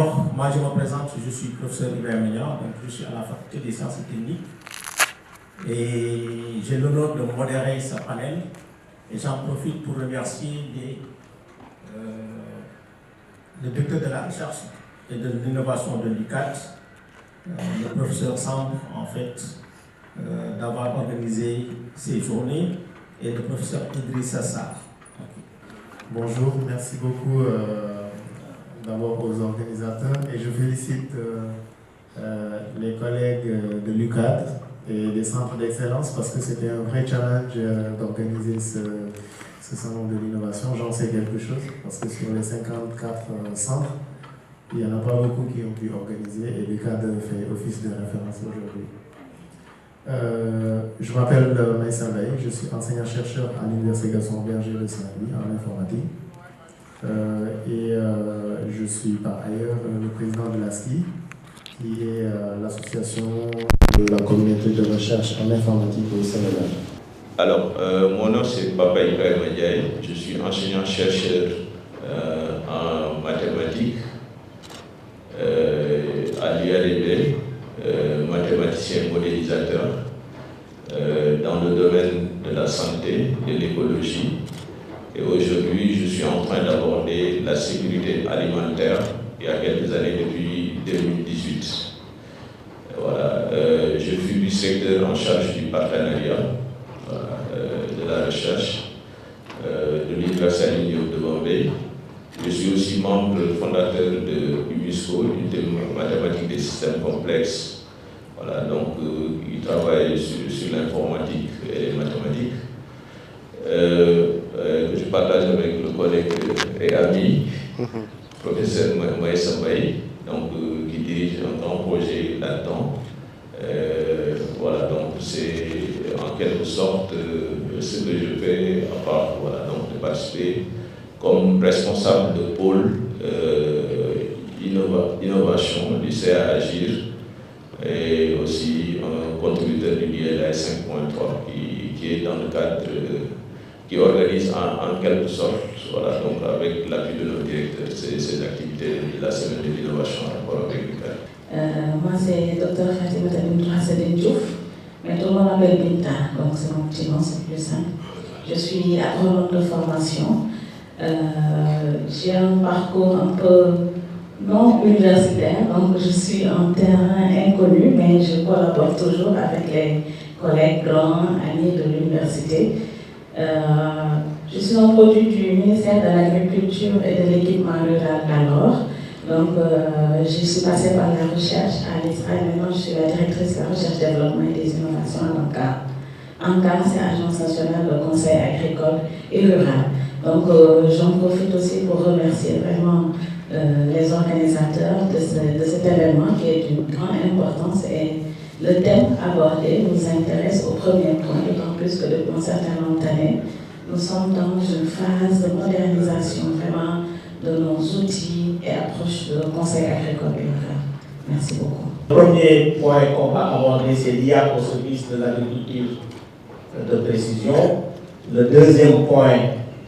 Alors, moi je me présente, je suis professeur Hubert Mignon, donc je suis à la faculté des sciences et techniques et j'ai l'honneur de modérer ce panel et j'en profite pour remercier le directeur de la recherche et de l'innovation de l'UCAD, le professeur Samb en fait, d'avoir organisé ces journées et le professeur Idrissa Sarr. Bonjour, merci beaucoup d'abord aux organisateurs et je félicite les collègues de l'UCAD et des centres d'excellence parce que c'était un vrai challenge d'organiser ce salon de l'innovation. J'en sais quelque chose parce que sur les 54 centres, il n'y en a pas beaucoup qui ont pu organiser et l'UCAD fait office de référence aujourd'hui. Je m'appelle Maïssa Baye, je suis enseignant-chercheur à l'Université Gaston Berger de Saint-Louis en informatique. Je suis par ailleurs le président de l'ASCI, qui est l'association de la communauté de recherche en informatique au Sénégal. Alors, mon nom c'est Papa Ibrahima Ndiaye, je suis enseignant-chercheur en mathématiques à l'IADB, mathématicien modélisateur dans le domaine de la santé et de l'écologie. Et aujourd'hui, je suis en train d'aborder la sécurité alimentaire il y a quelques années, depuis 2018. Voilà, je suis du secteur en charge du partenariat, de la recherche, de l'Université de Bombay. Je suis aussi membre fondateur de l'UNISCO, l'unité mathématique des systèmes complexes. Voilà, donc il travaille sur l'informatique et les mathématiques. Que je partage avec le collègue et ami, professeur Maïssa Baye, donc qui dirige un grand projet là-dedans. Voilà, donc c'est en quelque sorte ce que je fais à part voilà, donc de participer comme responsable de pôle innovation du CA Agir et aussi un contributeur du DLA 5.3 qui est dans le cadre qui organise en quelque sorte, voilà, donc avec l'appui de nos directeurs, ces activités de la semaine de l'innovation en rapport avec l'UCAD. Moi, c'est Dr Fatimata Bintou Hassedine Diouf, mais tout le monde m'appelle Binta, donc c'est mon petit nom, c'est plus simple. Je suis agronome de formation. J'ai un parcours un peu non universitaire, donc je suis en terrain inconnu, mais je collabore toujours avec les collègues grands, amis de l'université. Je suis un produit du ministère de l'Agriculture et de l'Équipement rural d'alors. Donc, je suis passée par la recherche à l'ISRA et maintenant je suis la directrice de la recherche, développement et des innovations à l'ANCAR. ANCAR, c'est l'Agence nationale de conseil agricole et rural. Donc, j'en profite aussi pour remercier vraiment les organisateurs de cet événement qui est d'une grande importance et le thème abordé nous intéresse au premier point, d'autant plus que depuis un certain nombre d'années, nous sommes dans une phase de modernisation vraiment de nos outils et approches de conseil agricole et rural. Merci beaucoup. Le premier point qu'on va aborder, c'est l'IA au service de l'agriculture de précision. Le deuxième point,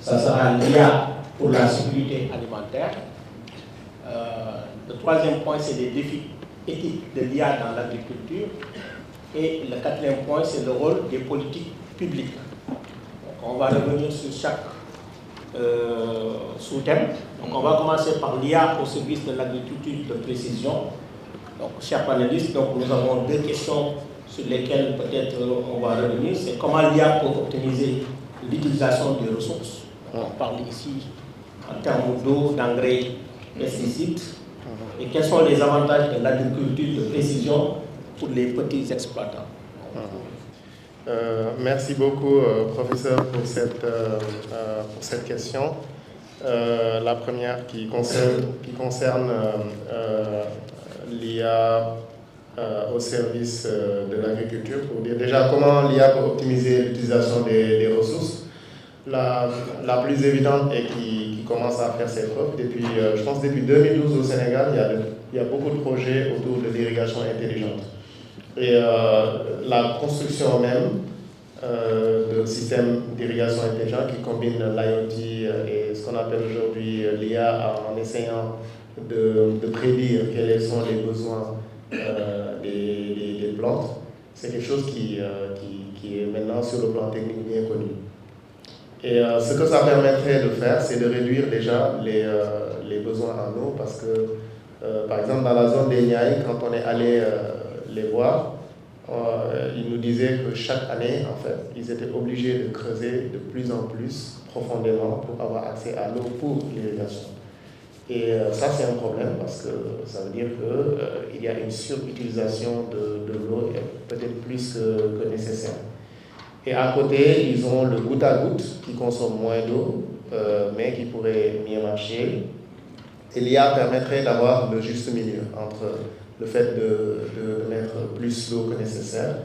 ça sera l'IA pour la sécurité alimentaire. Le troisième point, c'est les défis éthiques de l'IA dans l'agriculture. Et le quatrième point, c'est le rôle des politiques publiques. Donc, on va revenir sur chaque sous-thème. Donc, on va commencer par l'IA au service de l'agriculture de précision. Donc, chers panélistes, donc, nous avons deux questions sur lesquelles peut-être on va revenir. C'est comment l'IA peut optimiser l'utilisation des ressources. On parle ici en termes d'eau, d'engrais, pesticides. Et quels sont les avantages de l'agriculture de précision pour les petits exploitants? Merci beaucoup, professeur, pour cette question. La première qui concerne l'IA au service de l'agriculture, pour dire déjà comment l'IA peut optimiser l'utilisation des ressources. La plus évidente et qui commence à faire ses preuves, je pense depuis 2012 au Sénégal, il y a beaucoup de projets autour de l'irrigation intelligente. Et la construction même de systèmes d'irrigation intelligent qui combine l'IoT et ce qu'on appelle aujourd'hui l'IA en essayant de prédire quels sont les besoins des plantes, c'est quelque chose qui est maintenant sur le plan technique bien connu. Et ce que ça permettrait de faire, c'est de réduire déjà les besoins en eau, parce que, par exemple, dans la zone des Niayes, quand on est allé les voir, ils nous disaient que chaque année, en fait, ils étaient obligés de creuser de plus en plus profondément pour avoir accès à l'eau pour l'irrigation. Et ça, c'est un problème, parce que ça veut dire qu'il y a une surutilisation de l'eau, peut-être plus que nécessaire. Et à côté, ils ont le goutte à goutte qui consomme moins d'eau, mais qui pourrait mieux marcher. Et l'IA permettrait d'avoir le juste milieu entre le fait de mettre plus d'eau que nécessaire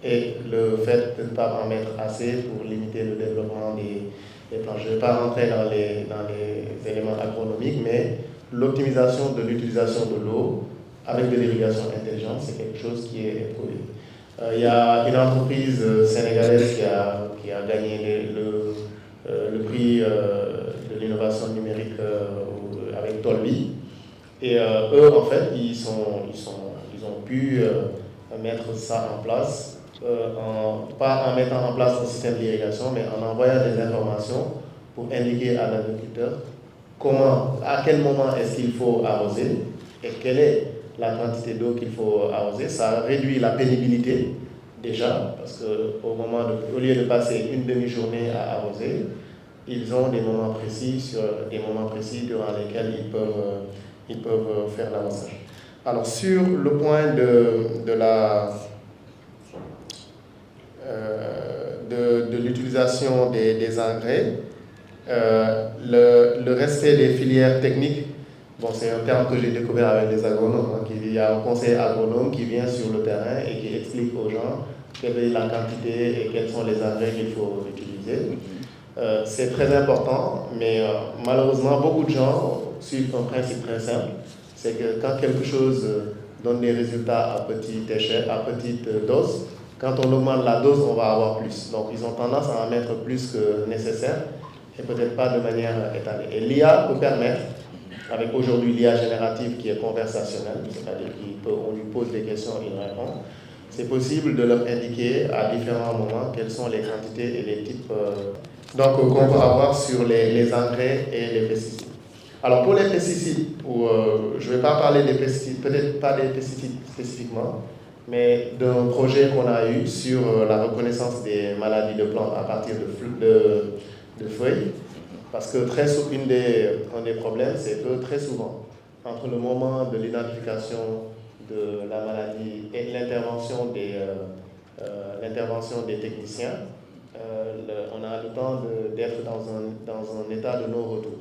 et le fait de ne pas en mettre assez pour limiter le développement des plantes. Je ne vais pas rentrer dans les éléments agronomiques, mais l'optimisation de l'utilisation de l'eau avec de l'irrigation intelligente, c'est quelque chose qui est éprouvé. Il y a une entreprise sénégalaise qui a gagné le prix de l'innovation numérique avec Tolbi. Et eux, en fait, ils ont pu mettre ça en place, pas en mettant en place un système d'irrigation, mais en envoyant des informations pour indiquer à l'agriculteur à quel moment est-ce qu'il faut arroser et quelle est la quantité d'eau qu'il faut arroser. Ça réduit la pénibilité déjà, parce qu'au lieu de passer une demi-journée à arroser, ils ont des moments précis durant lesquels ils peuvent faire l'arrosage. Alors sur le point de l'utilisation des engrais, le respect des filières techniques, c'est un terme que j'ai découvert avec des agronomes. Il y a un conseiller agronome qui vient sur le terrain et qui explique aux gens quelle est la quantité et quels sont les engrais qu'il faut utiliser. C'est très important, mais malheureusement, beaucoup de gens suivent un principe très simple, c'est que quand quelque chose donne des résultats à petite échelle, à petite dose, quand on augmente la dose, on va avoir plus. Donc ils ont tendance à en mettre plus que nécessaire, et peut-être pas de manière étalée. Et l'IA peut permettre, avec aujourd'hui l'IA générative qui est conversationnelle, c'est-à-dire qu'on lui pose des questions, il répond, c'est possible de leur indiquer à différents moments quelles sont les quantités et les types qu'on peut avoir sur les engrais et les pesticides. Alors pour les pesticides, je ne vais pas parler des pesticides, peut-être pas des pesticides spécifiquement, mais d'un projet qu'on a eu sur la reconnaissance des maladies de plantes à partir de feuilles. Parce que un des problèmes, c'est que très souvent, entre le moment de l'identification de la maladie et l'intervention des techniciens, on a le temps d'être dans un état de non-retour.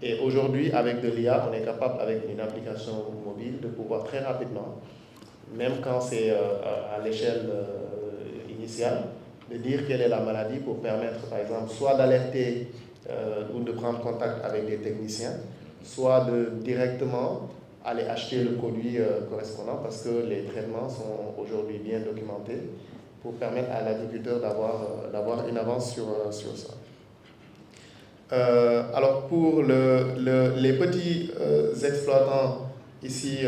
Et aujourd'hui, avec de l'IA, on est capable, avec une application mobile, de pouvoir très rapidement, même quand c'est à l'échelle initiale, de dire quelle est la maladie pour permettre, par exemple, soit d'alerter ou de prendre contact avec des techniciens, soit de directement aller acheter le produit correspondant, parce que les traitements sont aujourd'hui bien documentés pour permettre à l'agriculteur d'avoir une avance sur ça. Alors pour les petits exploitants ici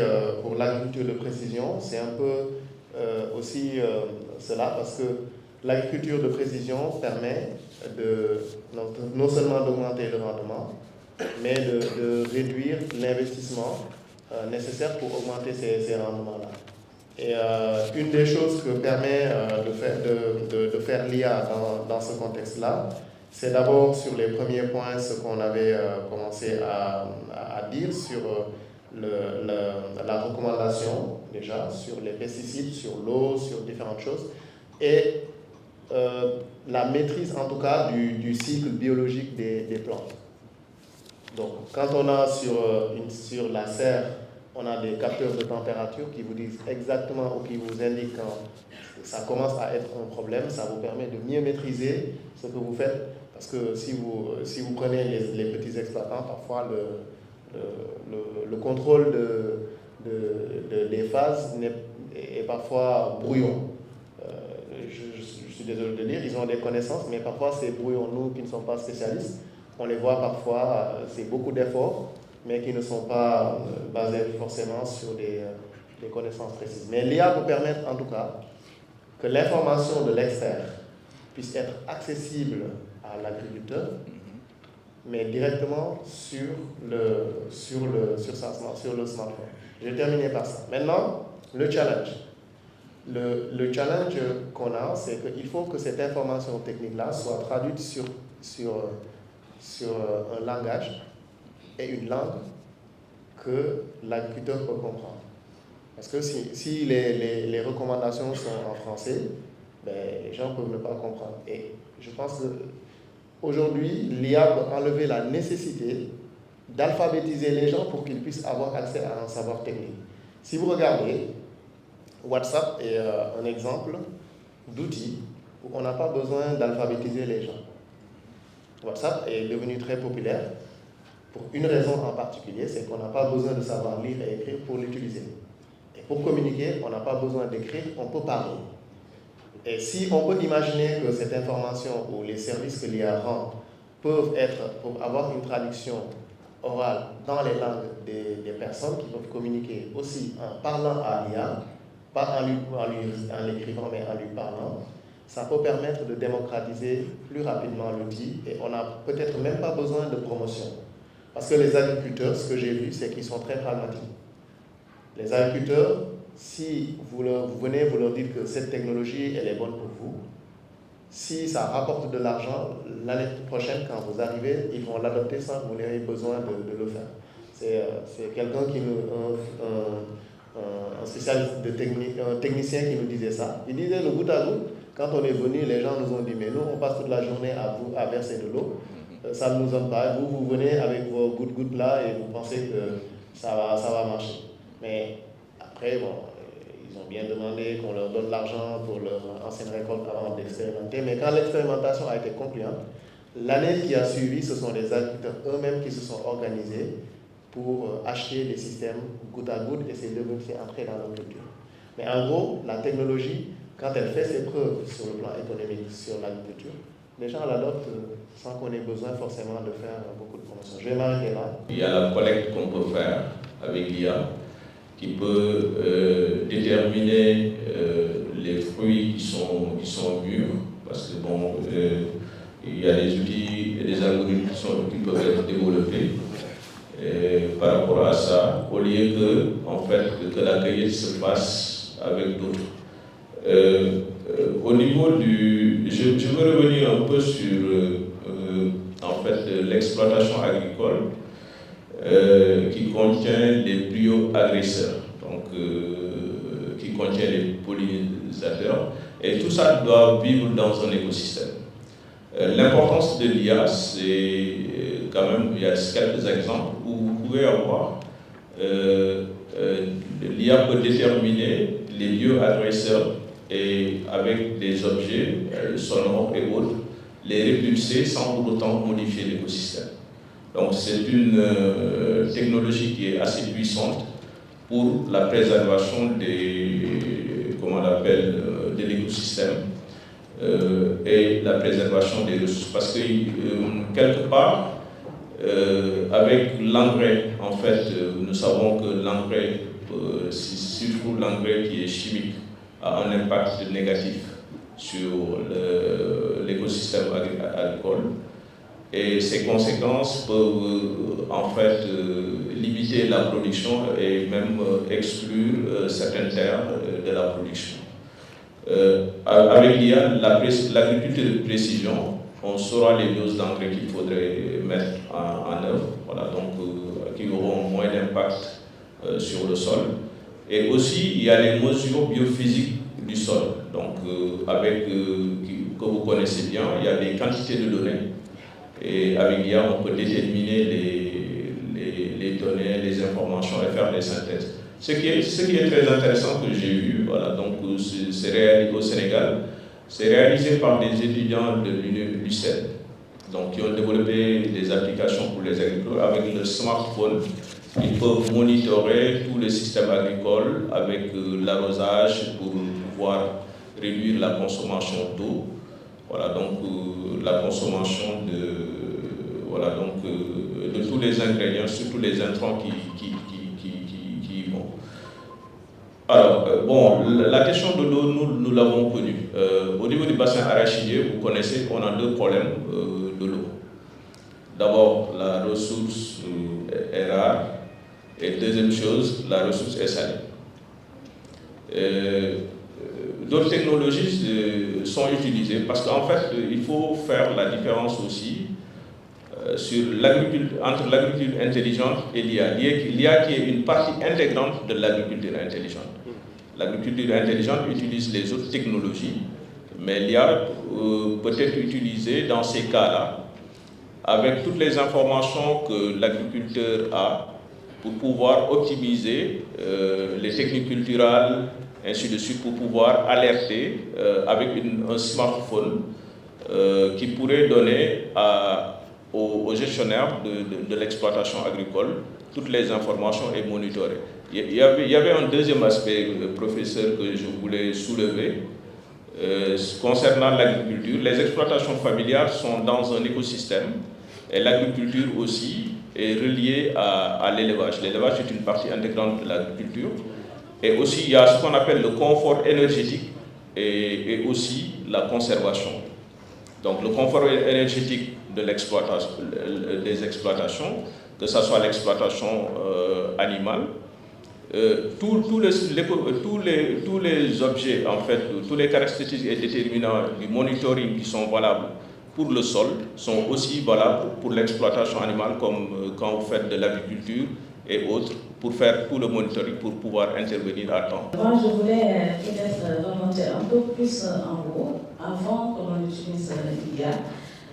pour l'agriculture de précision, c'est un peu aussi cela, parce que l'agriculture de précision permet non seulement d'augmenter le rendement, mais de réduire l'investissement nécessaire pour augmenter ces rendements-là. Et une des choses que permet de faire l'IA dans ce contexte-là, c'est d'abord sur les premiers points ce qu'on avait commencé à dire sur la recommandation déjà, sur les pesticides, sur l'eau, sur différentes choses, et la maîtrise en tout cas du cycle biologique des plantes. Donc quand on a sur la serre, on a des capteurs de température qui vous disent exactement ou qui vous indiquent quand ça commence à être un problème, ça vous permet de mieux maîtriser ce que vous faites, parce que si vous prenez les petits exploitants, parfois le contrôle des phases est parfois brouillon. Je suis désolé de dire, ils ont des connaissances, mais parfois c'est brouillon. Nous qui ne sommes pas spécialistes, on les voit parfois, c'est beaucoup d'efforts, mais qui ne sont pas basées forcément sur des connaissances précises. Mais l'IA peut permettre en tout cas que l'information de l'expert puisse être accessible à l'agriculteur, mais directement sur le smartphone. Je vais terminer par ça. Maintenant, le challenge. Le challenge qu'on a, c'est qu'il faut que cette information technique-là soit traduite sur un langage et une langue que l'agriculteur peut comprendre. Parce que si les recommandations sont en français, ben, les gens peuvent ne pas comprendre. Et je pense qu'aujourd'hui, l'IA peut enlever la nécessité d'alphabétiser les gens pour qu'ils puissent avoir accès à un savoir technique. Si vous regardez, WhatsApp est un exemple d'outil où on n'a pas besoin d'alphabétiser les gens. WhatsApp est devenu très populaire pour une raison en particulier, c'est qu'on n'a pas besoin de savoir lire et écrire pour l'utiliser. Et pour communiquer, on n'a pas besoin d'écrire, on peut parler. Et si on peut imaginer que cette information ou les services que l'IA rend peuvent être, pour avoir une traduction orale dans les langues des personnes qui peuvent communiquer aussi en parlant à l'IA, pas en l'écrivant, mais en lui parlant, ça peut permettre de démocratiser plus rapidement l'outil et on n'a peut-être même pas besoin de promotion. Parce que les agriculteurs, ce que j'ai vu, c'est qu'ils sont très pragmatiques. Les agriculteurs, si vous venez, vous leur dites que cette technologie, elle est bonne pour vous, si ça rapporte de l'argent, l'année prochaine, quand vous arrivez, ils vont l'adopter sans que vous n'ayez besoin de le faire. C'est quelqu'un un spécialiste de un technicien qui nous disait ça. Il disait le goutte à goutte, quand on est venu, les gens nous ont dit, mais nous, on passe toute la journée à verser de l'eau, ça ne nous aime pas. Vous venez avec vos gouttes là et vous pensez que ça va marcher. Mais après, bon, ils ont bien demandé qu'on leur donne l'argent pour leur ancienne récolte avant d'expérimenter. Mais quand l'expérimentation a été concluante, l'année qui a suivi, ce sont les agriculteurs eux-mêmes qui se sont organisés pour acheter des systèmes goutte à goutte et c'est entré dans leur culture. Mais en gros, la technologie, quand elle fait ses preuves sur le plan économique, sur l'agriculture, les gens l'adoptent sans qu'on ait besoin forcément de faire beaucoup de promotion. Je vais m'arrêter là. Il y a la collecte qu'on peut faire avec l'IA qui peut déterminer les fruits qui sont mûrs, parce que bon, il y a des outils et des algorithmes qui peuvent être développés par rapport à ça, au lieu que la cueillette se fasse avec d'autres. Au niveau je veux revenir un peu sur l'exploitation agricole qui contient les bioagresseurs, donc qui contient les pollinisateurs, et tout ça doit vivre dans un écosystème. L'importance de l'IA, c'est quand même, il y a quelques exemples où vous pouvez avoir l'IA peut déterminer les bioagresseurs et avec des objets sonores et autres, les répulser sans pour autant modifier l'écosystème. Donc c'est une technologie qui est assez puissante pour la préservation de l'écosystème et la préservation des ressources. Parce que quelque part, avec l'engrais, en fait, nous savons que l'engrais, surtout l'engrais qui est chimique, a un impact négatif sur l'écosystème agricole. Et ces conséquences peuvent en fait limiter la production et même exclure certaines terres de la production. Avec l'IA, l'agriculture de précision, on saura les doses d'engrais qu'il faudrait mettre en œuvre, voilà, donc qui auront moins d'impact sur le sol. Et aussi, il y a les mesures biophysiques du sol, donc que vous connaissez bien, il y a des quantités de données. Et avec l'IA, on peut déterminer les données, les informations et faire des synthèses. Ce qui est très intéressant que j'ai vu, voilà, donc c'est réalisé au Sénégal, c'est réalisé par des étudiants de l'UCED, donc qui ont développé des applications pour les agriculteurs. Avec le smartphone, ils peuvent monitorer tous les systèmes agricoles avec l'arrosage pour pouvoir réduire la consommation d'eau. Voilà, donc la consommation voilà, donc de tous les ingrédients, surtout les intrants qui y vont. Alors, bon, la question de l'eau, nous l'avons connue. Au niveau du bassin arachidier, vous connaissez, on a deux problèmes de l'eau. D'abord, la ressource est rare, et deuxième chose, la ressource est salée. D'autres technologies sont utilisées parce qu'en fait, il faut faire la différence aussi entre l'agriculture intelligente et l'IA. L'IA qui est une partie intégrante de l'agriculture intelligente. L'agriculture intelligente utilise les autres technologies, mais l'IA peut être utilisée dans ces cas-là avec toutes les informations que l'agriculteur a pour pouvoir optimiser les techniques culturales, ainsi de suite, pour pouvoir alerter avec un smartphone qui pourrait donner aux gestionnaires de l'exploitation agricole toutes les informations et monitorer. Il y avait un deuxième aspect, professeur, que je voulais soulever concernant l'agriculture. Les exploitations familiales sont dans un écosystème et l'agriculture aussi est reliée à l'élevage. L'élevage est une partie intégrante de l'agriculture. Et aussi, il y a ce qu'on appelle le confort énergétique et aussi la conservation. Donc, le confort énergétique de l'exploitation, des exploitations, que ce soit l'exploitation animale, tous les objets, en fait, tous les caractéristiques et déterminants du monitoring qui sont valables pour le sol sont aussi valables pour l'exploitation animale, comme quand vous faites de l'agriculture et autres, pour faire tout le monitoring pour pouvoir intervenir à temps. Moi, je voulais peut-être remonter un peu plus en haut, avant que l'on utilise l'IA,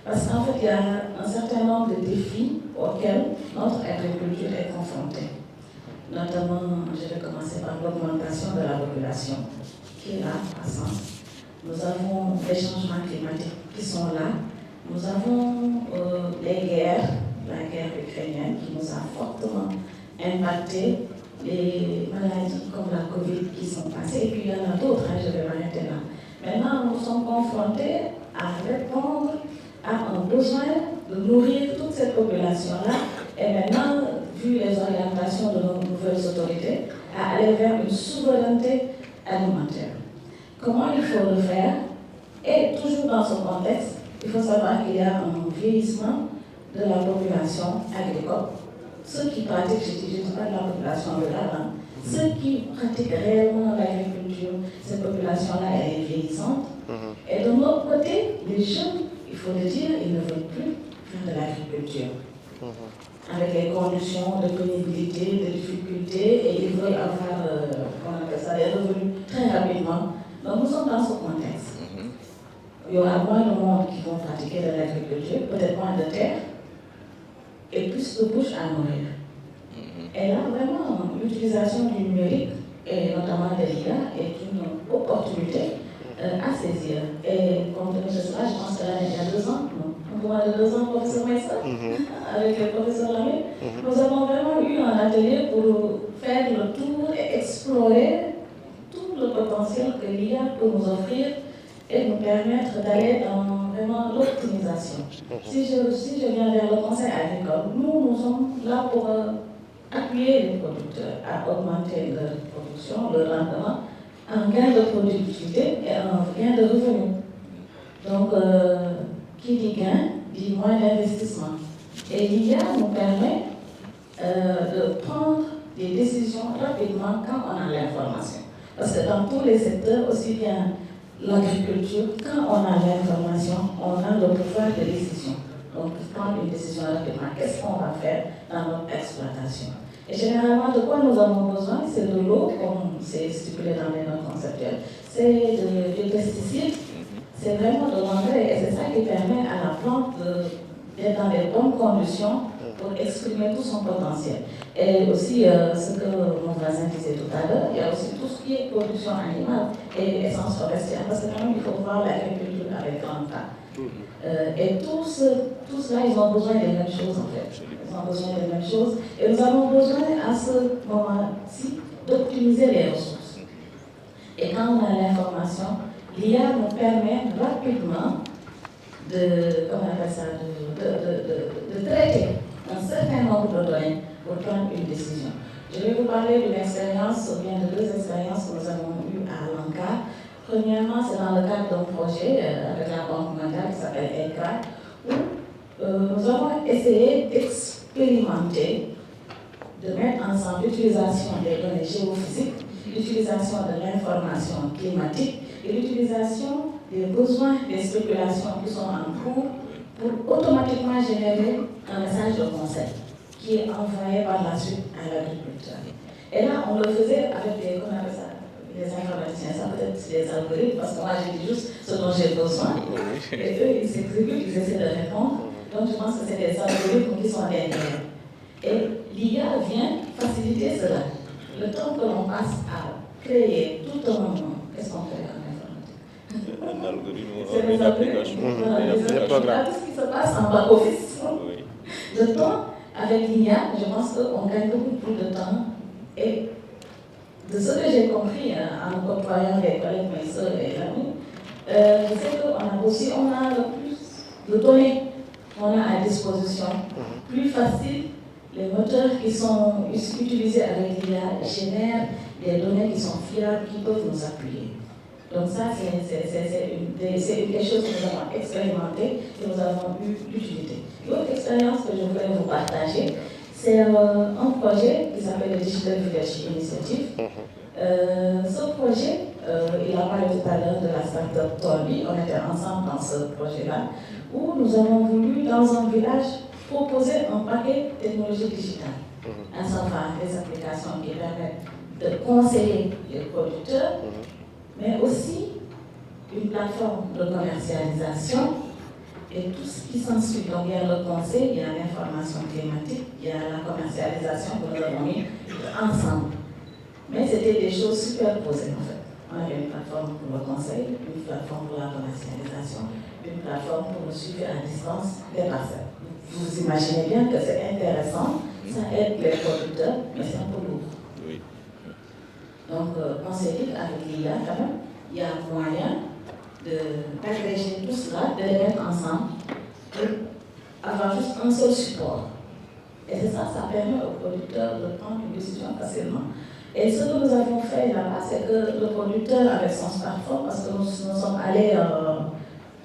parce qu'en fait, il y a un certain nombre de défis auxquels notre agriculture est confrontée. Notamment, je vais commencer par l'augmentation de la population, qui est là, croissante. Nous avons les changements climatiques qui sont là. Nous avons les guerres, la guerre ukrainienne qui nous a fortement impacté, les maladies comme la Covid qui sont passées, et puis il y en a d'autres, je vais m'arrêter là. Maintenant, nous sommes confrontés à répondre à un besoin de nourrir toute cette population-là, et maintenant, vu les orientations de nos nouvelles autorités, à aller vers une souveraineté alimentaire. Comment il faut le faire? Et toujours dans ce contexte, il faut savoir qu'il y a un vieillissement de la population agricole. Ceux qui pratiquent, je ne dis pas de la population rurale, ceux qui pratiquent réellement l'agriculture, cette population-là est vieillissante. Et de notre côté, les jeunes, il faut le dire, ils ne veulent plus faire de l'agriculture. Avec les conditions de pénibilité, de difficulté, et ils veulent avoir des revenus très rapidement. Donc nous sommes dans ce contexte. Il y aura moins de monde qui vont pratiquer de l'agriculture, peut-être moins de terre, et plus de bouches à nourrir. Et là, vraiment, l'utilisation du numérique, et notamment de l'IA, est une opportunité à saisir. Et comme je sais, je pense que l'année il y a 2 ans, on pourra de 2 ans, professeur Maïssa, avec le professeur Lamé, nous avons vraiment eu un atelier pour faire le tour et explorer tout le potentiel que l'IA peut nous offrir et nous permettre d'aller dans vraiment l'optimisation. Si je viens vers le conseil agricole, nous sommes là pour appuyer les producteurs à augmenter leur production, leur rendement, un gain de productivité et un gain de revenus. Donc, qui dit gain, dit moins d'investissement. Et l'IA nous permet de prendre des décisions rapidement quand on a l'information. Parce que dans tous les secteurs, aussi bien l'agriculture, quand on a l'information, on a le pouvoir de décision. Donc, prendre une décision rapidement. Qu'est-ce qu'on va faire dans notre exploitation? Et généralement, de quoi nous avons besoin? C'est de l'eau, comme c'est stipulé dans les notes conceptuelles. C'est des pesticides, c'est vraiment de l'engrais. Et c'est ça qui permet à la plante d'être dans les bonnes conditions pour exprimer tout son potentiel. Et aussi, ce que mon voisin disait tout à l'heure, il y a aussi tout ce qui est production animale et essence forestière, parce que quand même, il faut voir l'agriculture avec grand A. Et tout cela, ils ont besoin des mêmes choses en fait. Ils ont besoin des mêmes choses. Et nous avons besoin à ce moment-ci d'optimiser les ressources. Et quand on a l'information, l'IA nous permet rapidement de traiter un certain nombre de données pour prendre une décision. Je vais vous parler d'une expérience, ou bien de deux expériences que nous avons eues à Lanka. Premièrement, c'est dans le cadre d'un projet avec la Banque mondiale qui s'appelle ECRA, où nous avons essayé d'expérimenter, de mettre ensemble l'utilisation des données géophysiques, l'utilisation de l'information climatique et l'utilisation des besoins, des spéculations qui sont en cours pour automatiquement générer un message de conseil qui est envoyé par la suite à l'agriculteur. Et là, on le faisait avec des, comment on appelle ça, les informaticiens, ça peut être des algorithmes, parce que moi j'ai dit juste ce dont j'ai besoin, et eux ils s'exécutent, ils essaient de répondre, donc je pense que c'est des algorithmes qui sont derrière. Et l'IA vient faciliter cela. Le temps que l'on passe à créer tout un... Qu'est-ce qu'on fait en informatique? Un algorithme, c'est une application. Tout ce qui se passe en back-office. Le temps, avec l'IA, je pense qu'on gagne beaucoup plus de temps. Et de ce que j'ai compris en côtoyant les collègues, mes soeurs et amis, je sais qu'on a le plus de données qu'on a à disposition, plus facile. Les moteurs qui sont utilisés avec l'IA génèrent des données qui sont fiables, qui peuvent nous appuyer. Donc ça, c'est quelque chose que nous avons expérimenté et nous avons eu l'utilité. L'autre expérience que je voulais vous partager, c'est un projet qui s'appelle le Digital Village Initiative. Ce projet, il a parlé tout à l'heure de la start-up Tolby, on était ensemble dans ce projet-là, où nous avons voulu, dans un village, proposer un paquet de technologies digitales, à savoir des applications qui permettent de conseiller les producteurs, mais aussi une plateforme de commercialisation et tout ce qui s'ensuit. Donc il y a le conseil, il y a l'information climatique, il y a la commercialisation que nous avons mis ensemble. Mais c'était des choses superposées en fait. On avait une plateforme pour le conseil, une plateforme pour la commercialisation, une plateforme pour le suivi à distance des parcelles. Vous imaginez bien que c'est intéressant, ça aide les producteurs, mais c'est un peu lourd. Oui. Donc, on s'est dit qu'avec l'IA, quand même, il y a moyen d'agréger tout cela, de les mettre ensemble, pour avoir juste un seul support. Et c'est ça, ça permet aux producteurs de prendre une décision facilement. Et ce que nous avons fait là-bas, c'est que le producteur, avec son smartphone, parce que nous sommes allés,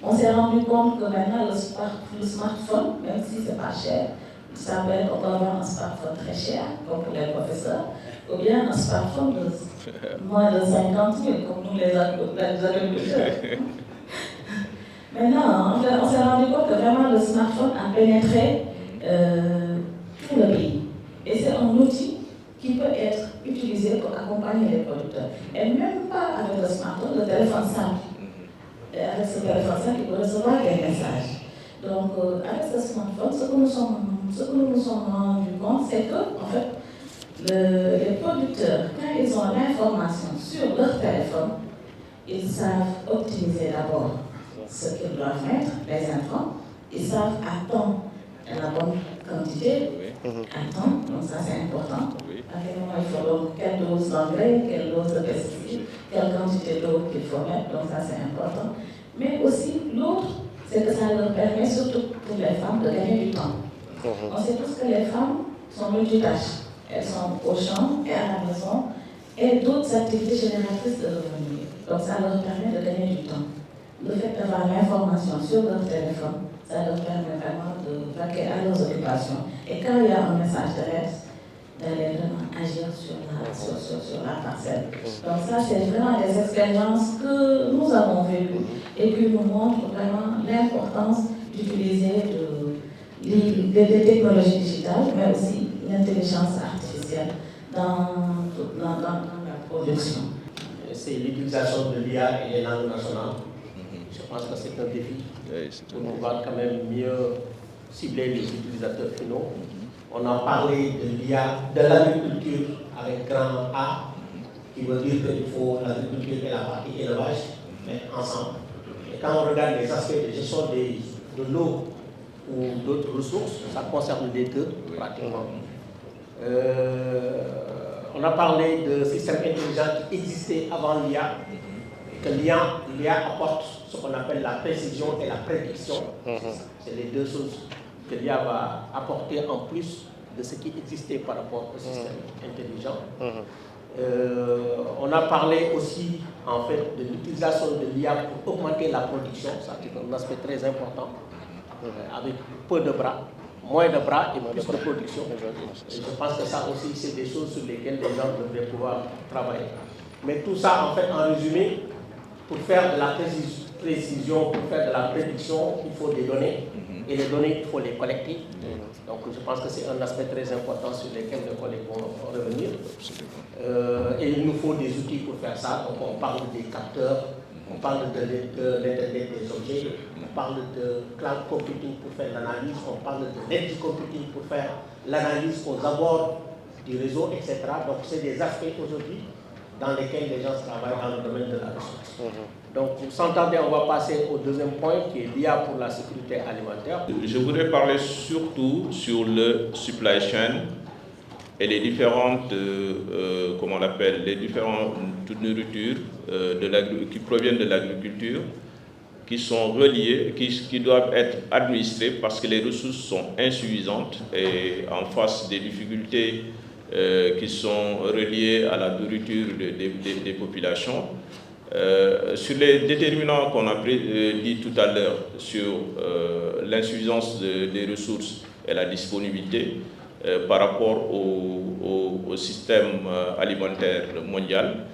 on s'est rendu compte que maintenant le smartphone, même si ce n'est pas cher, ça peut être, on peut avoir un smartphone très cher, comme pour les professeurs, ou bien un smartphone de moins de 50 000, comme nous les agriculteurs. Maintenant, on s'est rendu compte que vraiment le smartphone a pénétré tout le pays. Et c'est un outil qui peut être utilisé pour accompagner les producteurs. Et même pas avec le smartphone, le téléphone simple. Et avec ce téléphone simple, il peut recevoir des messages. Donc, avec ce smartphone, ce que nous nous sommes rendus compte, c'est que, en fait, les producteurs, quand ils ont l'information sur leur téléphone, ils savent optimiser d'abord ce qu'ils doivent mettre, les intrants. Ils savent à temps la bonne quantité, à temps, donc ça c'est important. À quel moment il faut donc quelle dose d'engrais, quelle dose de pesticides, quelle quantité d'eau qu'il faut mettre, donc ça c'est important. Mais aussi, l'autre, c'est que ça leur permet, surtout pour les femmes, de gagner du temps. On sait tous que les femmes sont multitâches. Elles sont au champ et à la maison et d'autres activités génératrices de revenus. Donc ça leur permet de gagner du temps. Le fait d'avoir l'information sur leur téléphone, ça leur permet vraiment de vaquer à leurs occupations. Et quand il y a un message de l'aide, d'aller vraiment agir sur la parcelle. Donc ça, c'est vraiment des expériences que nous avons vécues et qui nous montrent vraiment l'importance d'utiliser des technologies digitales, mais aussi l'intelligence artificielle dans la production. C'est l'utilisation de l'IA et les langues nationales. Je pense que c'est un défi pour pouvoir quand même mieux cibler les utilisateurs finaux. On a parlé de l'IA, de l'agriculture avec grand A, qui veut dire qu'il faut l'agriculture et la partie élevage, mais ensemble. Et quand on regarde les aspects de gestion de l'eau ou d'autres ressources, ça concerne les deux pratiquement. On a parlé de systèmes intelligents qui existaient avant l'IA, que l'IA apporte ce qu'on appelle la précision et la prédiction. C'est les deux choses que l'IA va apporter en plus de ce qui existait par rapport au système intelligent. On a parlé aussi en fait de l'utilisation de l'IA pour augmenter la production, ça c'est un aspect très important, avec peu de bras, moins de bras et plus de production. Et je pense que ça aussi c'est des choses sur lesquelles les gens devraient pouvoir travailler. Mais tout ça en fait en résumé, pour faire de la précision, pour faire de la prédiction, il faut des données. Et les données, il faut les collecter. Donc je pense que c'est un aspect très important sur lequel les collègues vont revenir. Et il nous faut des outils pour faire ça. Donc on parle des capteurs, on parle de l'Internet des objets, on parle de cloud computing pour faire l'analyse, on parle de edge computing pour faire l'analyse aux abords du réseau, etc. Donc c'est des aspects aujourd'hui dans lesquels les gens travaillent dans le domaine de la recherche. Donc, sans tarder, on va passer au deuxième point qui est l'IA pour la sécurité alimentaire. Je voudrais parler surtout sur le supply chain et les différentes, comment on appelle, les différentes nourritures qui proviennent de l'agriculture, qui sont reliées, qui doivent être administrées parce que les ressources sont insuffisantes et en face des difficultés qui sont reliées à la nourriture des populations. Sur les déterminants qu'on a dit tout à l'heure sur l'insuffisance des ressources et la disponibilité par rapport au système alimentaire mondial,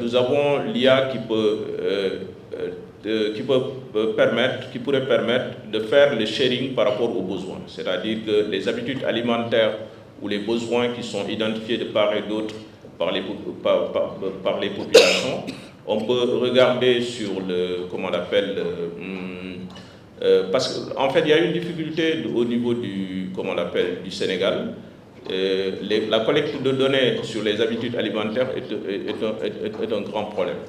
nous avons l'IA qui pourrait permettre de faire le sharing par rapport aux besoins. C'est-à-dire que les habitudes alimentaires ou les besoins qui sont identifiés de part et d'autre par les populations, on peut regarder sur le, comment on appelle, parce qu'en fait il y a une difficulté au niveau du, comment on appelle, du Sénégal. La collecte de données sur les habitudes alimentaires est un grand problème.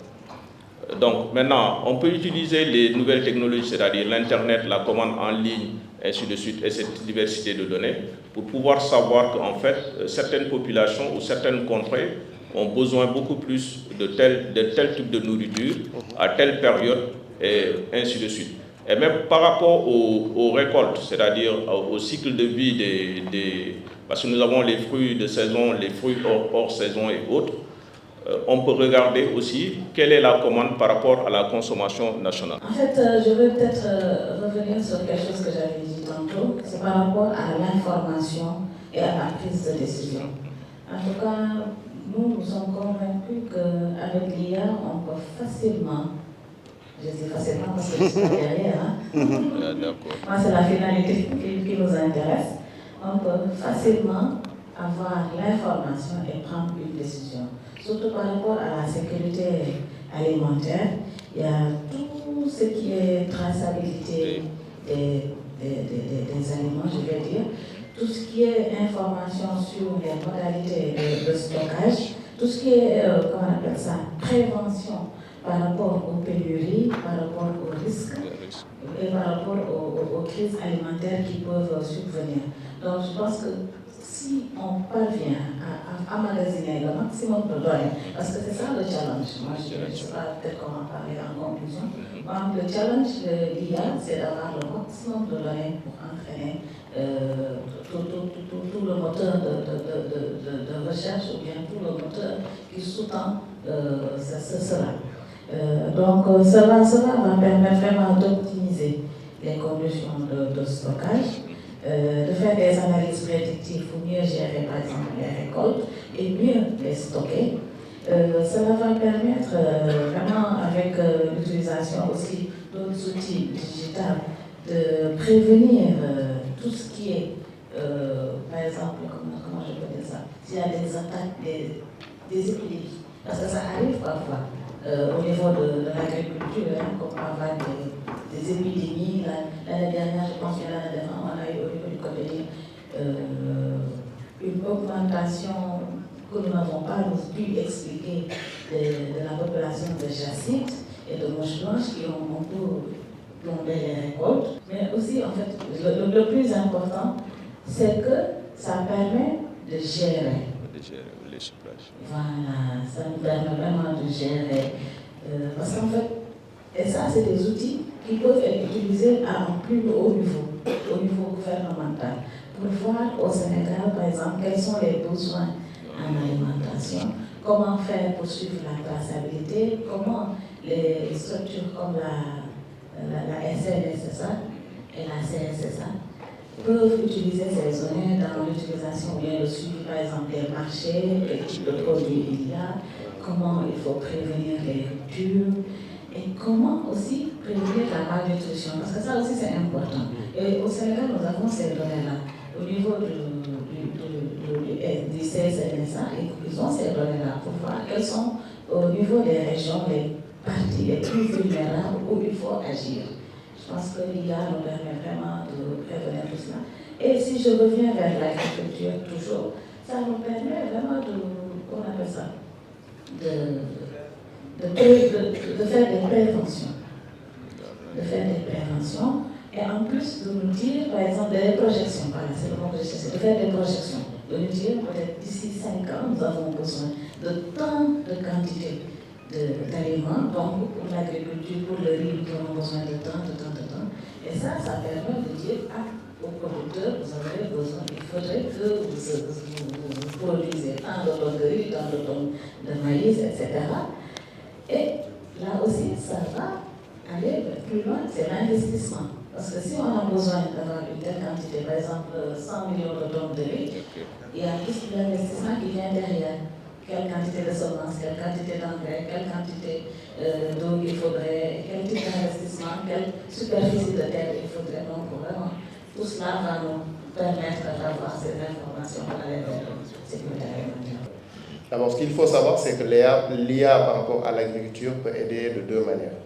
Donc maintenant, on peut utiliser les nouvelles technologies, c'est-à-dire l'Internet, la commande en ligne, ainsi de suite, et cette diversité de données, pour pouvoir savoir qu'en fait, certaines populations ou certaines contrées ont besoin beaucoup plus de tel type de nourriture à telle période, et ainsi de suite. Et même par rapport aux récoltes, c'est-à-dire au cycle de vie parce que nous avons les fruits de saison, les fruits hors saison et autres, on peut regarder aussi quelle est la commande par rapport à la consommation nationale. En fait, je veux peut-être revenir sur quelque chose que j'avais dit tantôt, c'est par rapport à l'information et à la prise de décision. En tout cas, nous sommes convaincus qu'avec l'IA, on peut facilement, je dis facilement parce que je suis pas derrière, moi c'est la finalité qui nous intéresse, on peut facilement avoir l'information et prendre une décision. Surtout par rapport à la sécurité alimentaire, il y a tout ce qui est traçabilité des aliments, je vais dire, tout ce qui est information sur les modalités de stockage, tout ce qui est, comment on appelle ça, prévention par rapport aux pénuries, par rapport aux risques et par rapport aux crises alimentaires qui peuvent subvenir. Donc je pense que si on parvient à emmagasiner le maximum de données, parce que c'est ça le challenge, moi je ne sais pas peut-être comment parler en conclusion, le challenge de l'IA c'est d'avoir le maximum de données pour entraîner tout le moteur de recherche ou bien tout le moteur qui sous-tend cela. Donc cela va permettre vraiment d'optimiser les conditions de stockage, de faire des analyses prédictives pour mieux gérer par exemple les récoltes et mieux les stocker. Cela va permettre vraiment avec l'utilisation aussi d'autres outils digitaux de prévenir tout ce qui est, par exemple, comment je peux dire ça, s'il y a des attaques, des épidémies, parce que ça arrive parfois au niveau de l'agriculture, comme avoir des épidémies. L'année dernière, je pense que l'année dernière, on a eu au niveau du Côte une augmentation que nous n'avons pas pu expliquer de la population de chassites et de mouches blanches qui ont un peu plombé les récoltes. Mais aussi, en fait, le plus important, c'est que ça permet de gérer. Les supply chains. Voilà, ça nous permet vraiment de gérer Parce qu'en fait, et ça, c'est des outils qui peuvent être utilisés à un plus haut niveau, au niveau gouvernemental, pour voir au Sénégal, par exemple, quels sont les besoins en alimentation, comment faire pour suivre la traçabilité, comment les structures comme la SNSSA et la CSSA peuvent utiliser ces données dans l'utilisation ou bien le suivi, par exemple, des marchés, quel type de produits il y a, comment il faut prévenir les ruptures, et comment aussi prévenir la malnutrition, parce que ça aussi c'est important. Et au Sénégal, nous avons ces données-là. Au niveau du CSNSA, ils ont ces données-là pour voir quelles sont, au niveau des régions, les parties les plus vulnérables où il faut agir. Je pense que l'IA nous permet vraiment de prévenir tout cela. Et si je reviens vers l'agriculture toujours, ça nous permet vraiment comment on appelle ça, de faire des préventions. De faire des préventions et en plus de nous dire, par exemple, des projections, voilà, c'est le mot que je cherche, de faire des projections. De nous dire, peut-être d'ici 5 ans, nous avons besoin de tant de quantité d'aliments, donc pour l'agriculture, pour le riz, nous avons besoin de tant. Et ça permet de dire aux producteurs, vous avez besoin, il faudrait que vous produisez tant de tonnes de riz, tant de tonnes de maïs, etc. Et là aussi, ça va aller plus loin, c'est l'investissement. Parce que si on a besoin d'avoir une telle quantité, par exemple 100 millions de tonnes de riz, il y a plus d'investissement qui vient derrière. Quelle quantité de semences, quelle quantité d'engrais, quelle quantité d'eau il faudrait, quel type d'investissement, quelle superficie de terre il faudrait. Donc vraiment, tout cela va nous permettre d'avoir ces informations à l'intérieur de la sécurité alimentaire. D'abord, ce qu'il faut savoir, c'est que l'IA par rapport à l'agriculture peut aider de deux manières.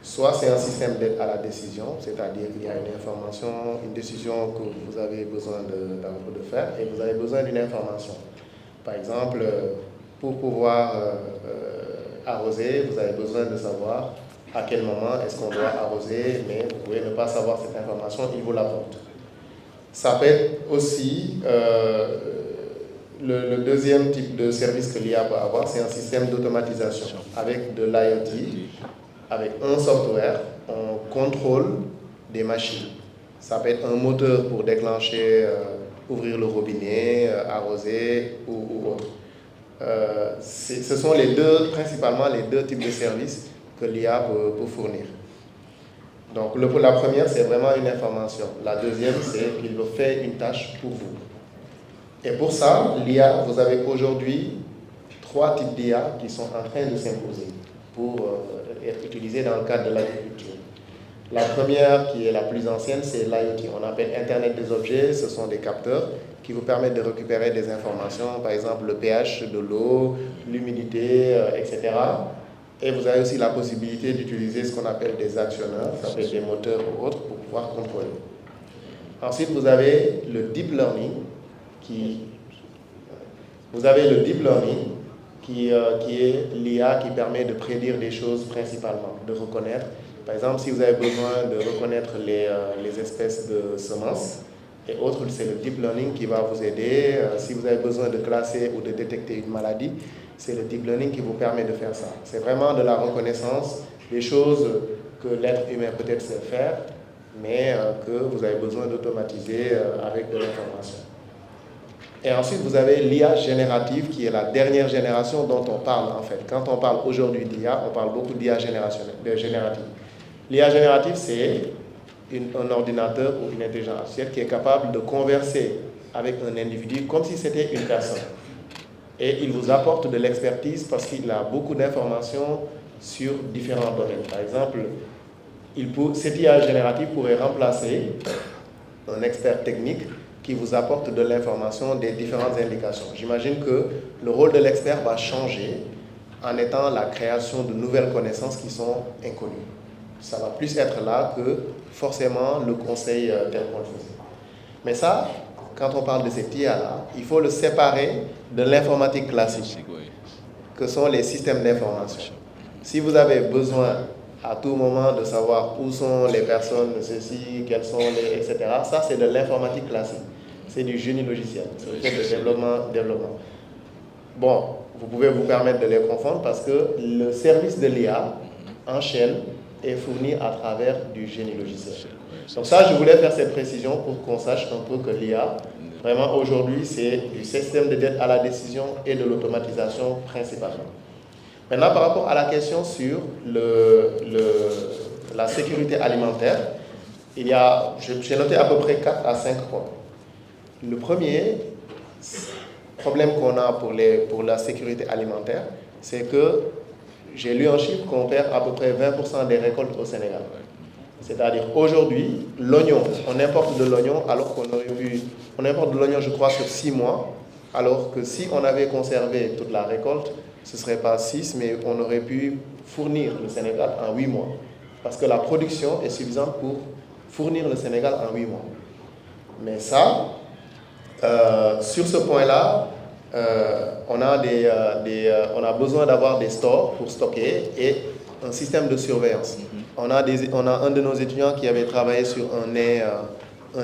Soit c'est un système d'aide à la décision, c'est-à-dire qu'il y a une information, une décision que vous avez besoin de faire et vous avez besoin d'une information. Par exemple, pour pouvoir arroser, vous avez besoin de savoir à quel moment est-ce qu'on doit arroser, mais vous pouvez ne pas savoir cette information, il vous l'apporte. Ça peut être aussi le deuxième type de service que l'IA peut avoir, c'est un système d'automatisation avec de l'IoT. Avec un software, on contrôle des machines. Ça peut être un moteur pour déclencher, ouvrir le robinet, arroser ou autre. Ce sont principalement les deux types de services que l'IA peut fournir. Donc la première, c'est vraiment une information. La deuxième, c'est qu'il fait une tâche pour vous. Et pour ça, l'IA, vous avez aujourd'hui 3 types d'IA qui sont en train de s'imposer pour être utilisés dans le cadre de l'agriculture. La première, qui est la plus ancienne, c'est l'IoT. On appelle Internet des objets. Ce sont des capteurs qui vous permettent de récupérer des informations, par exemple le pH de l'eau, l'humidité, etc. Et vous avez aussi la possibilité d'utiliser ce qu'on appelle des actionneurs, ça peut être des moteurs ou autres, pour pouvoir contrôler. Ensuite, vous avez le deep learning, qui est l'IA qui permet de prédire des choses principalement, de reconnaître. Par exemple, si vous avez besoin de reconnaître les espèces de semences et autres, c'est le deep learning qui va vous aider. Si vous avez besoin de classer ou de détecter une maladie, c'est le deep learning qui vous permet de faire ça. C'est vraiment de la reconnaissance des choses que l'être humain peut-être sait faire, mais que vous avez besoin d'automatiser avec de l'information. Et ensuite, vous avez l'IA générative, qui est la dernière génération dont on parle en fait. Quand on parle aujourd'hui d'IA, on parle beaucoup d'IA générative. L'IA générative, c'est un ordinateur ou une intelligence artificielle qui est capable de converser avec un individu comme si c'était une personne. Et il vous apporte de l'expertise parce qu'il a beaucoup d'informations sur différents domaines. Par exemple, cette IA générative pourrait remplacer un expert technique qui vous apporte de l'information des différentes indications. J'imagine que le rôle de l'expert va changer en étant la création de nouvelles connaissances qui sont inconnues. Ça va plus être là que forcément le conseil tel qu'on le faisait. Mais ça, quand on parle de cette IA-là, il faut le séparer de l'informatique classique, que sont les systèmes d'information. Si vous avez besoin à tout moment de savoir où sont les personnes, ceci, quels sont les, etc., ça c'est de l'informatique classique. C'est du génie logiciel, c'est le fait de développement. Bon, vous pouvez vous permettre de les confondre parce que le service de l'IA en chaîne est fourni à travers du génie logiciel. Donc ça, je voulais faire cette précision pour qu'on sache un peu que l'IA, vraiment aujourd'hui, c'est du système d'aide à la décision et de l'automatisation principalement. Maintenant, par rapport à la question sur la sécurité alimentaire, j'ai noté à peu près 4 à 5 points. Le premier problème qu'on a pour la sécurité alimentaire, c'est que j'ai lu un chiffre qu'on perd à peu près 20% des récoltes au Sénégal. C'est-à-dire aujourd'hui, l'oignon, on importe de l'oignon alors on importe de l'oignon je crois sur 6 mois, alors que si on avait conservé toute la récolte, ce ne serait pas 6, mais on aurait pu fournir le Sénégal en 8 mois. Parce que la production est suffisante pour fournir le Sénégal en 8 mois. Mais ça, sur ce point-là, on a besoin d'avoir des stores pour stocker et un système de surveillance. On a un de nos étudiants qui avait travaillé sur un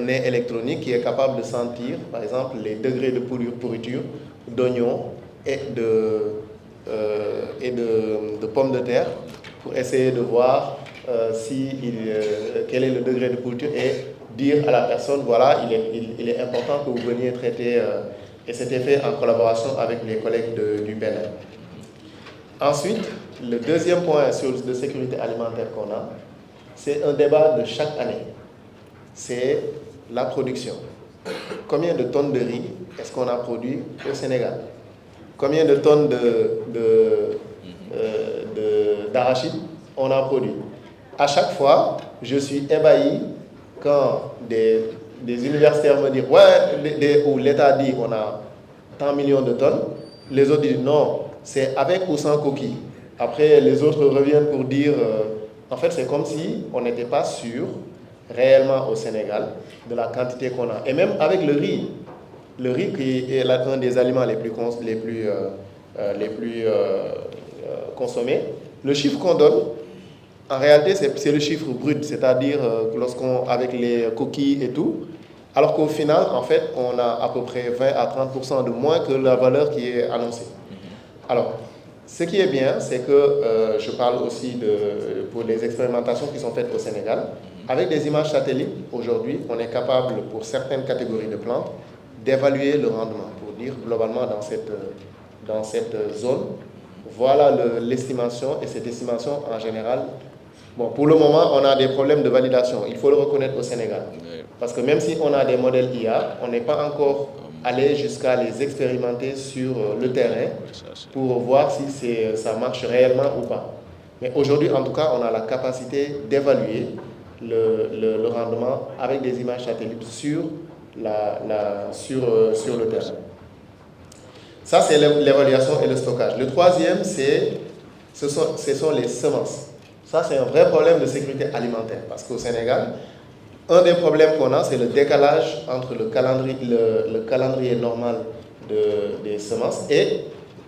nez électronique qui est capable de sentir, par exemple, les degrés de pourriture d'oignons et de pommes de terre pour essayer de voir quel est le degré de pourriture et dire à la personne, voilà, il est important que vous veniez traiter, et c'était fait en collaboration avec les collègues du Bénin. Ensuite, le deuxième point de sécurité alimentaire qu'on a, c'est un débat de chaque année. C'est la production. Combien de tonnes de riz est-ce qu'on a produit au Sénégal? Combien de tonnes d'arachide on a produit? À chaque fois, je suis ébahi quand des universitaires me disent « ouais, ou l'État dit on a tant millions de tonnes », les autres disent « non, c'est avec ou sans coquille ». Après, les autres reviennent pour dire en fait, c'est comme si on n'était pas sûr réellement au Sénégal de la quantité qu'on a. Et même avec le riz qui est un des aliments les plus consommés, le chiffre qu'on donne, en réalité, c'est le chiffre brut, c'est-à-dire avec les coquilles et tout, alors qu'au final, en fait, on a à peu près 20 à 30% de moins que la valeur qui est annoncée. Alors, ce qui est bien, c'est que je parle aussi pour les expérimentations qui sont faites au Sénégal. Avec des images satellites, aujourd'hui, on est capable, pour certaines catégories de plantes, d'évaluer le rendement, pour dire globalement dans cette zone, voilà l'estimation, et cette estimation en général, bon, pour le moment, on a des problèmes de validation, il faut le reconnaître au Sénégal. Parce que même si on a des modèles IA, on n'est pas encore aller jusqu'à les expérimenter sur le terrain pour voir si ça marche réellement ou pas. Mais aujourd'hui, en tout cas, on a la capacité d'évaluer le rendement avec des images satellites sur le terrain. Ça, c'est l'évaluation et le stockage. Le troisième, ce sont les semences. Ça, c'est un vrai problème de sécurité alimentaire parce qu'au Sénégal, un des problèmes qu'on a, c'est le décalage entre le calendrier normal des semences et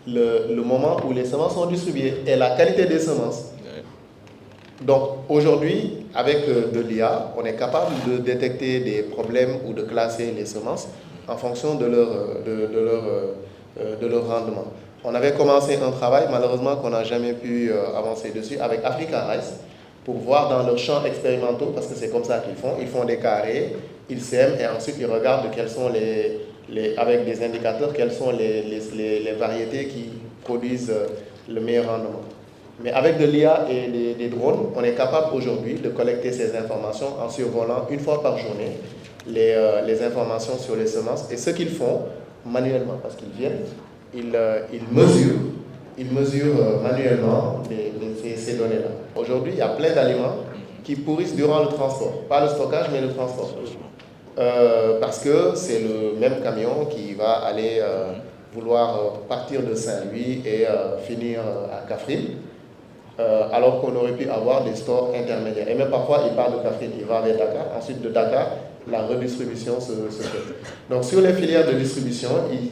le moment où les semences sont distribuées et la qualité des semences. Donc aujourd'hui, avec de l'IA, on est capable de détecter des problèmes ou de classer les semences en fonction de leur rendement. On avait commencé un travail, malheureusement, qu'on n'a jamais pu avancer dessus, avec Africa Rice, pour voir dans leurs champs expérimentaux, parce que c'est comme ça qu'ils font. Ils font des carrés, ils sèment et ensuite ils regardent quels sont avec des indicateurs, quelles sont les variétés qui produisent le meilleur rendement. Mais avec de l'IA et des drones, on est capable aujourd'hui de collecter ces informations en survolant une fois par journée les informations sur les semences. Et ce qu'ils font manuellement, parce qu'ils viennent, ils mesurent manuellement ces données-là. Aujourd'hui, il y a plein d'aliments qui pourrissent durant le transport. Pas le stockage, mais le transport. Parce que c'est le même camion qui va aller vouloir partir de Saint-Louis et finir à Kaffrine, alors qu'on aurait pu avoir des stores intermédiaires. Et même parfois, il part de Kaffrine, il va vers Dakar. Ensuite, de Dakar, la redistribution se fait. Donc, sur les filières de distribution,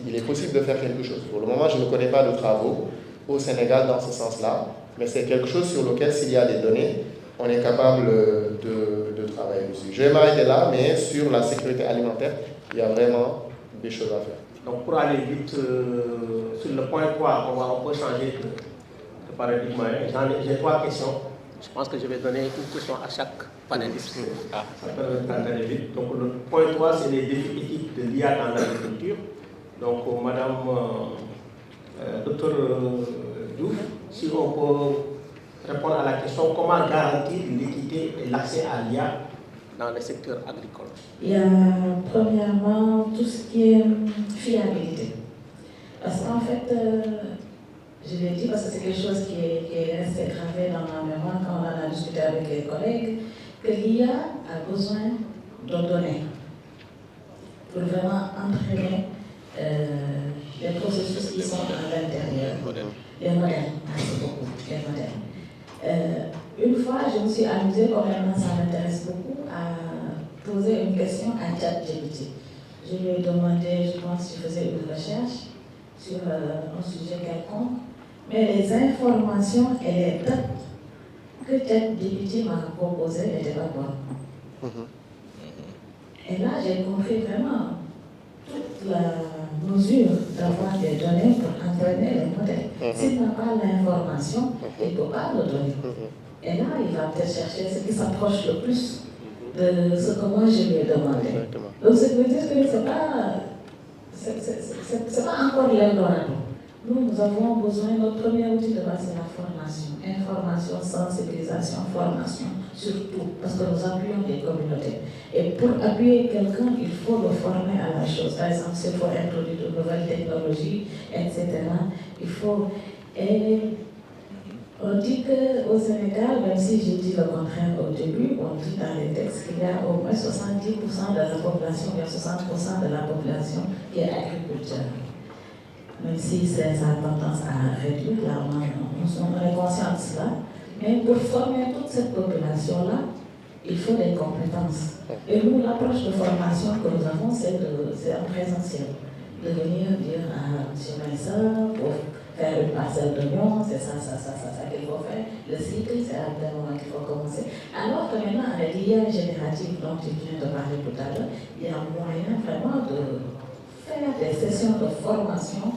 il est possible de faire quelque chose. Pour le moment, je ne connais pas de travaux au Sénégal dans ce sens-là, mais c'est quelque chose sur lequel, s'il y a des données, on est capable de travailler dessus. Je vais m'arrêter là, mais sur la sécurité alimentaire, il y a vraiment des choses à faire. Donc pour aller vite sur le point 3, on peut changer de paradigme. J'ai 3 questions. Je pense que je vais donner une question à chaque panéliste. Ça permettra d'aller vite. Donc le point 3, c'est les défis éthiques de l'IA dans l'agriculture. Donc Madame Dr Diouf, si on peut répondre à la question comment garantir l'équité et l'accès à l'IA dans le secteur agricole. Il y a premièrement tout ce qui est fiabilité. Parce qu'en fait, je l'ai dit parce que c'est quelque chose qui est resté gravé dans ma mémoire quand on en a discuté avec les collègues, que l'IA a besoin de données pour vraiment entraîner les processus qui sont à l'intérieur. Les modèles, merci beaucoup, les modèles. Une fois, je me suis amusée, quand même ça m'intéresse beaucoup, à poser une question à ChatGPT. Je lui ai demandé, je pense que je faisais une recherche sur un sujet quelconque, mais les informations et les dates que ChatGPT m'a proposées n'étaient pas bonnes. Et là, j'ai compris vraiment toute la mesure d'avoir des données pour entraîner les modèles. S'il n'a pas l'information, il ne peut pas le donner. Et là, il va peut-être chercher ce qui s'approche le plus de ce que moi je lui ai demandé. Donc, ça veut dire que c'est pas encore l'Eldorado. Nous avons besoin, notre premier outil de base, c'est la formation. Information, sensibilisation, formation, surtout, parce que nous appuyons des communautés. Et pour appuyer quelqu'un, il faut le former à la chose. Par exemple, s'il faut introduire de nouvelles technologies, etc., il faut... Et on dit qu'au Sénégal, même si j'ai dit le contraire au début, on dit dans les textes qu'il y a au moins 70% de la population, bien 60% de la population qui est agriculteur. Même si ça a tendance à réduire, là, on est conscient de cela. Mais pour former toute cette population-là, il faut des compétences. Et nous, l'approche de formation que nous avons, c'est en présentiel. De venir dire à M. Maïssa, pour faire une parcelle d'oignons, c'est ça qu'il faut faire. Le cycle, c'est à tel moment qu'il faut commencer. Alors que maintenant, avec l'IA générative dont tu viens de parler tout à l'heure, il y a moyen vraiment de faire des sessions de formation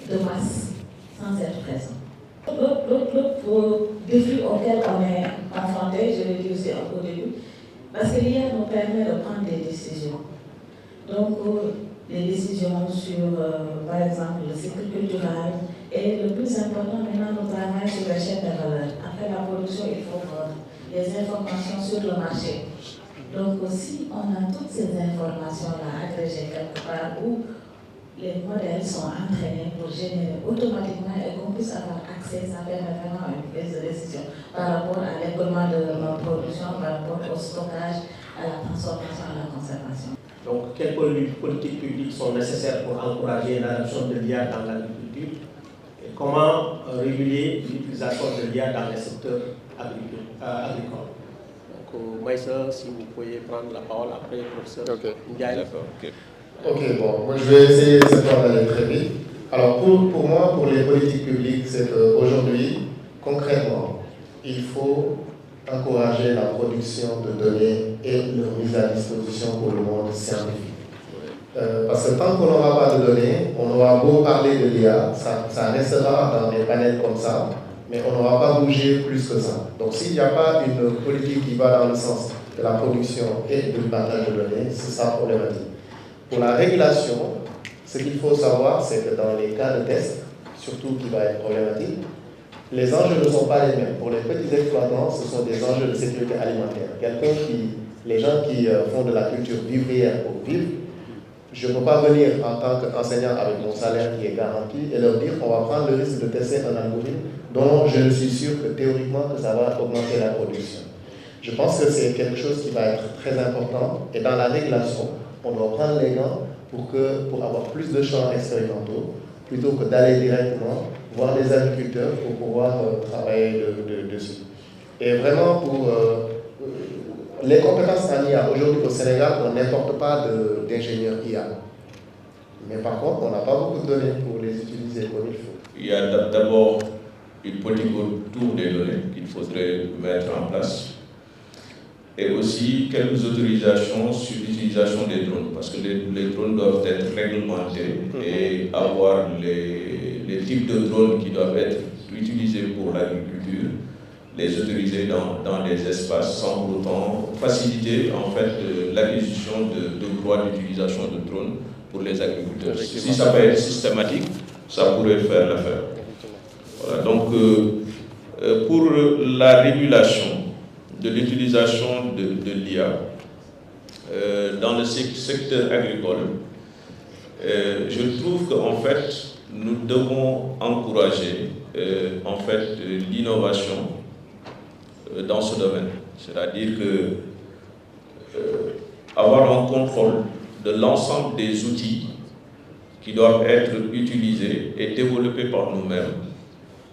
de masse sans être présent. L'autre défi auquel on est confronté, je l'ai dit aussi au début, parce que l'IA nous permet de prendre des décisions. Donc, des décisions sur, par exemple, le cycle culturel. Et le plus important, maintenant, nous travaillons sur la chaîne de valeur. Après la production, il faut vendre les informations sur le marché. Donc, si on a toutes ces informations-là agrégées quelque part où les modèles sont entraînés pour générer automatiquement et qu'on puisse avoir accès, ça permet vraiment une prise de décision par rapport à l'écoulement de notre production, par rapport au stockage, à la transformation, à la conservation. Donc, quelles politiques publiques sont nécessaires pour encourager l'adoption de l'IA dans l'agriculture et comment réguler l'utilisation de l'IA dans les secteurs agricoles. Donc, Maïssa, si vous pouvez prendre la parole après, professeur Ndiaye. Ok, bon, moi je vais essayer cette fois d'aller très vite. Alors pour moi, pour les politiques publiques, c'est qu'aujourd'hui, concrètement, il faut encourager la production de données et leur mise à disposition pour le monde scientifique. Parce que tant qu'on n'aura pas de données, on aura beau parler de l'IA, ça restera dans des panels comme ça, mais on n'aura pas bougé plus que ça. Donc s'il n'y a pas une politique qui va dans le sens de la production et du partage de données, c'est ça problématique. Pour la régulation, ce qu'il faut savoir, c'est que dans les cas de test, surtout qui va être problématique, les enjeux ne sont pas les mêmes. Pour les petits exploitants, ce sont des enjeux de sécurité alimentaire. Les gens qui font de la culture vivrière pour vivre, je ne peux pas venir en tant qu'enseignant avec mon salaire qui est garanti et leur dire qu'on va prendre le risque de tester un algorithme dont je suis sûr que théoriquement que ça va augmenter la production. Je pense que c'est quelque chose qui va être très important et dans la régulation, on doit prendre les gants pour avoir plus de champs expérimentaux plutôt que d'aller directement voir les agriculteurs pour pouvoir travailler dessus. Et vraiment pour les compétences en IA, aujourd'hui au Sénégal, on n'importe pas d'ingénieurs IA. Mais par contre, on n'a pas beaucoup de données pour les utiliser comme il faut. Il y a d'abord une politique autour des données qu'il faudrait mettre en place. et aussi quelques autorisations sur l'utilisation des drones, parce que les drones doivent être réglementés et avoir les types de drones qui doivent être utilisés pour l'agriculture, les autoriser dans des espaces sans pour autant faciliter en fait l'acquisition de droits d'utilisation de drones pour les agriculteurs. Si ça peut être systématique, ça pourrait faire l'affaire. Voilà, donc pour la régulation de l'utilisation de l'IA dans le secteur agricole, je trouve qu'en fait, nous devons encourager en fait l'innovation dans ce domaine. C'est-à-dire que avoir un contrôle de l'ensemble des outils qui doivent être utilisés et développés par nous-mêmes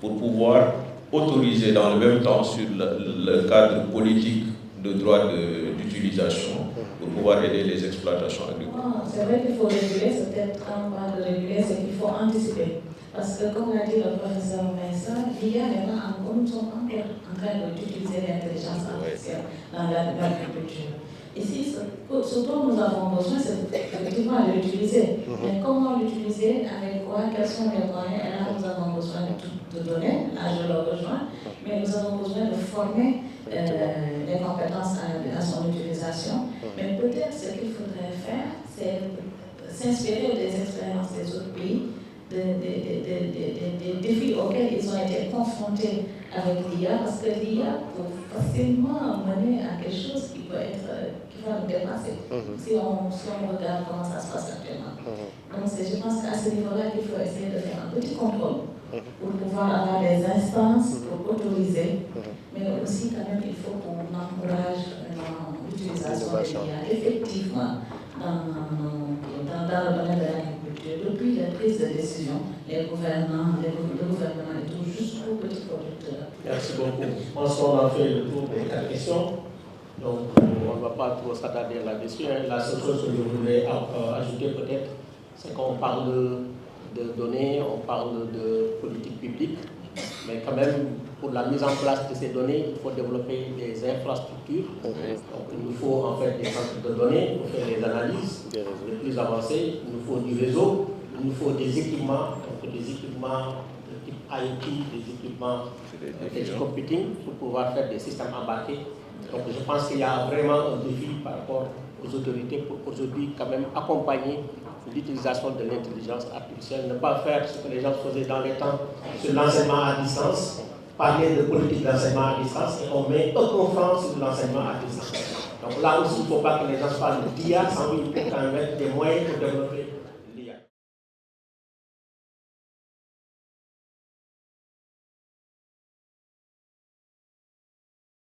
pour pouvoir autoriser dans le même temps sur le cadre politique de droit d'utilisation pour pouvoir aider les exploitations agricoles. C'est vrai qu'il faut réguler, c'est peut-être un pas de réguler, c'est qu'il faut anticiper. Parce que comme l'a dit le professeur Messa, l'IA maintenant, nous sommes encore en train d'utiliser l'intelligence artificielle dans l'agriculture. Ici, ce dont nous avons besoin, c'est effectivement de l'utiliser. Mais comment l'utiliser, avec quoi, quels sont les moyens? Et là, nous avons besoin de données, là je le rejoins, mais nous avons besoin de former les compétences à son utilisation. Mais peut-être ce qu'il faudrait faire, c'est s'inspirer des expériences des autres pays, des défis auxquels ils ont été confrontés avec l'IA, parce que l'IA peut facilement mener à quelque chose qui va nous dépasser, si on regarde comment ça se passe actuellement. Donc je pense qu'à ce niveau-là, il faut essayer de faire un petit contrôle pour pouvoir avoir des instances pour autoriser, mais aussi quand même il faut qu'on encourage l'utilisation de l'IA effectivement dans le domaine de l'agriculture. Depuis la prise de décision, les gouvernements et tout, jusqu'aux petits producteurs. Merci beaucoup. Je pense qu'on a fait le tour des 4 questions. Donc, on ne va pas trop s'attarder là-dessus. La seule chose que je voulais ajouter peut-être, c'est qu'on parle de données, on parle de politique publique, mais quand même, pour la mise en place de ces données, il faut développer des infrastructures. Donc, il nous faut en fait des centres de données pour faire les analyses les plus avancées. Il nous faut du réseau, il nous faut des équipements, donc des équipements de type IT, des équipements de computing pour pouvoir faire des systèmes embarqués. Donc je pense qu'il y a vraiment un défi par rapport aux autorités pour aujourd'hui quand même accompagner l'utilisation de l'intelligence artificielle, ne pas faire ce que les gens faisaient dans les temps sur l'enseignement à distance, parler de politique d'enseignement à distance et on met aucun franc sur l'enseignement à distance. Donc là aussi, il ne faut pas que les gens parlent d'IA, sans il faut quand même mettre des moyens pour développer